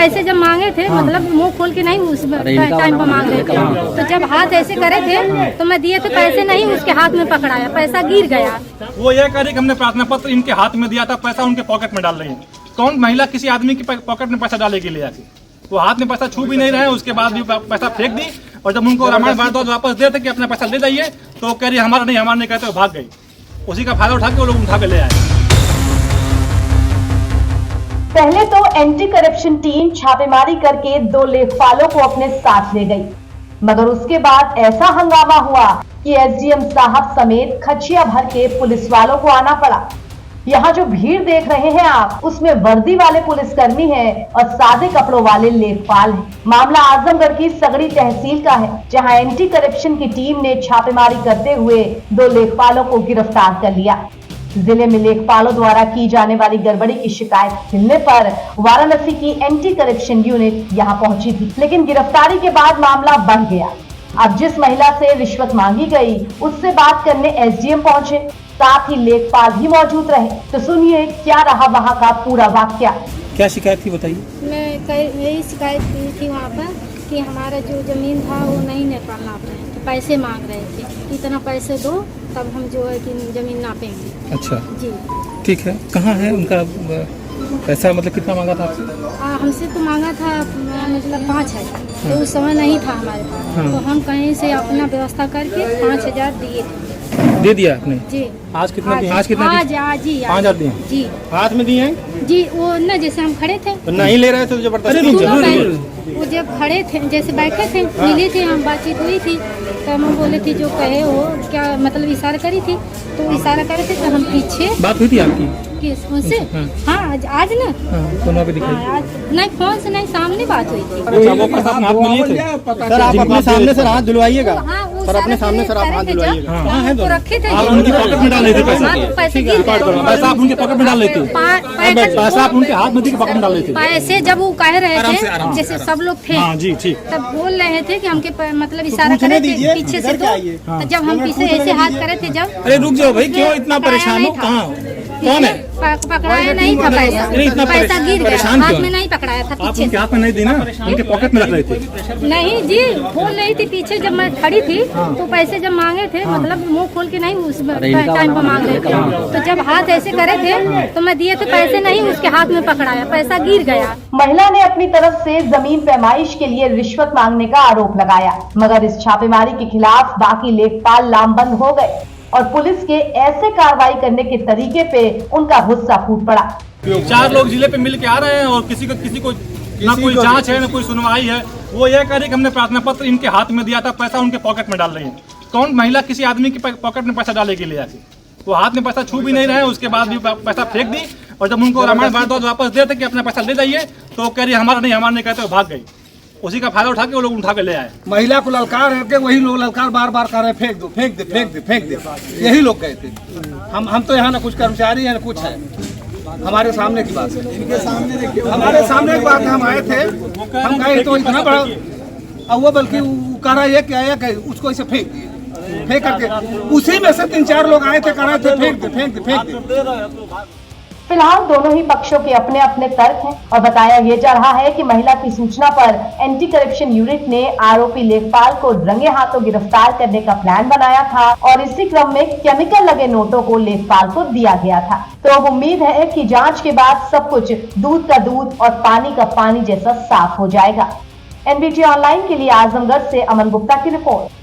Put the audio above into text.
पैसे जब मांगे थे मतलब मुंह खोल के नहीं उस टाइम पर मांग रहे थे, तो जब हाथ ऐसे करे थे तो मैं दिए थे पैसे, नहीं उसके हाथ में पकड़ाया, पैसा गिर गया। वो ये कह रही कि हमने प्रार्थना पत्र इनके हाथ में दिया था, पैसा उनके पॉकेट में डाल रही है। कौन महिला किसी आदमी के पॉकेट में पैसा डालेगी ले आके? वो हाथ में पैसा छू भी नहीं रहे, उसके बाद भी पैसा फेंक दी। और जब उनको रामायण भारद्वाज वापस दे थे कि अपना पैसा ले जाइए, तो कह रही हमारा नहीं कहते, वो भाग गई। उसी का फायदा उठा के वो लोग उठा के ले आए। पहले तो एंटी करप्शन टीम छापेमारी करके 2 लेखपालों को अपने साथ ले गई, मगर उसके बाद ऐसा हंगामा हुआ कि एसडीएम साहब समेत खचिया भर के पुलिस वालों को आना पड़ा। यहाँ जो भीड़ देख रहे हैं आप, उसमें वर्दी वाले पुलिसकर्मी हैं और सादे कपड़ों वाले लेखपाल हैं। मामला आजमगढ़ की सगड़ी तहसील का है, जहाँ एंटी करप्शन की टीम ने छापेमारी करते हुए 2 लेखपालों को गिरफ्तार कर लिया। जिले में लेखपालों द्वारा की जाने वाली गड़बड़ी की शिकायत मिलने पर वाराणसी की एंटी करप्शन यूनिट यहां पहुंची थी, लेकिन गिरफ्तारी के बाद मामला बढ़ गया। अब जिस महिला से रिश्वत मांगी गई, उससे बात करने एसडीएम पहुंचे, साथ ही लेखपाल भी मौजूद रहे। तो सुनिए क्या रहा वहां का पूरा वाकया। क्या शिकायत थी बताइए। मैं यही शिकायत की थी वहाँ पर कि हमारा जो जमीन था वो नहीं नेपाल नाप रहे थे, पैसे मांग रहे थे, इतना पैसे दो तब हम जो है कि जमीन नापेंगे। अच्छा जी ठीक है, कहाँ है उनका पैसा, मतलब कितना मांगा था आपसे? हमसे तो मांगा था मतलब 5,000, तो उस समय नहीं था हमारे पास। हाँ। तो हम कहीं से अपना व्यवस्था करके 5,000 दिए थे। दे दिया आपने? जी। आज कितना दिए? आज ही 5,000 दिए? जी। हाथ में दिए हैं? जी, वो न जैसे हम खड़े थे तो नहीं ले रहे थे तो जबरदस्ती? वो जब खड़े थे, जैसे बैठे थे, मिले थे, हम बातचीत हुई थी, तो हम बोले थे जो कहे हो क्या, मतलब इशारा करी थी, तो इशारा करे थे तो हम पीछे। बात हुई थी आपकी किस उनसे? हाँ आज ना फोन पे दिखाई। आज नहीं, फोन से नहीं, सामने बात हुई थी। वो पैसा अपने हाथ में लिए थे? सर आप अपने सामने सर हाथ धुलवाइएगा। सर अपने सामने सर आप हाथ धुलवाइएगा। हाँ है, रखे थे। आप उनकी पॉकेट में डाल लेते पैसा? पैसे गिर गए। पैसा आप उनके पॉकेट में डाल लेते? पैसा आप उनके हाथ में दी के पॉकेट में डाल लेते? पैसे जब वो कह रहे थे, जैसे सब लोग थे, जी ठीक, तब बोल रहे थे कि हमके मतलब इशारा करे थे पीछे से, तो जब हम पीछे ऐसे हाथ करे थे जब। अरे रुक जाओ भाई, क्यों इतना परेशान हो? कहाँ कौन है? पकड़ाया नहीं था पैसा, पैसा गिर गया, हाथ में नहीं पकड़ाया था, आप पीछे उनके हाथ में नहीं दी ना, उनके पॉकेट में रख रहे थे? नहीं जी, बोल रही थी पीछे जब मैं खड़ी थी, तो पैसे जब मांगे थे मतलब मुंह खोल के नहीं उस टाइम पर मांग रहे थे, तो जब हाथ ऐसे करे थे तो मैं दिए थे पैसे, नहीं उसके हाथ में पकड़ाया, पैसा गिर गया। महिला ने अपनी तरफ से जमीन पैमाइश के लिए रिश्वत मांगने का आरोप लगाया, मगर इस छापेमारी के खिलाफ बाकी लेखपाल लामबंद हो गए और पुलिस के ऐसे कार्रवाई करने के तरीके पे उनका गुस्सा फूट पड़ा। 4 लोग जिले पे मिल के आ रहे हैं और किसी को ना कोई जांच है ना कोई सुनवाई है। वो ये कह रही कि हमने प्रार्थना पत्र इनके हाथ में दिया था, पैसा उनके पॉकेट में डाल रही है। कौन महिला किसी आदमी के पॉकेट में पैसा डालेगी ले आके? वो हाथ में पैसा छू भी नहीं रहे, उसके बाद भी पैसा फेंक दी। और जब उनको रामायण भारद्वाज वापस दे थे कि अपना पैसा ले जाइए, तो कह रही हमारा नहीं कहते, वो भाग गई। उसी का फायदा उठा के वो लोग उठा के ले आए। महिला को ललकार है, वही लोग ललकार बार बार कर रहे, फेंक दो फेंक दे फेंक दे फेंक दे, यही लोग कहते हैं। हम तो यहाँ ना कुछ कर्मचारी है ना कुछ है, हमारे सामने की बात है, हमारे सामने की बात है। हम आए थे, हम गए तो इतना बड़ा और वो बल्कि कह रहा है कि उसको ऐसे फेंक दिए, फेंक करके उसी में से 3-4 लोग आए थे, कर रहे थे फेंक दे फेंक दे फेंक दे। फिलहाल दोनों ही पक्षों के अपने अपने तर्क हैं और बताया ये जा रहा है कि महिला की सूचना पर एंटी करप्शन यूनिट ने आरोपी लेखपाल को रंगे हाथों गिरफ्तार करने का प्लान बनाया था और इसी क्रम में केमिकल लगे नोटों को लेखपाल को दिया गया था। तो अब उम्मीद है कि जांच के बाद सब कुछ दूध का दूध और पानी का पानी जैसा साफ हो जाएगा। NBT ऑनलाइन के लिए आजमगढ़ से अमन गुप्ता की रिपोर्ट।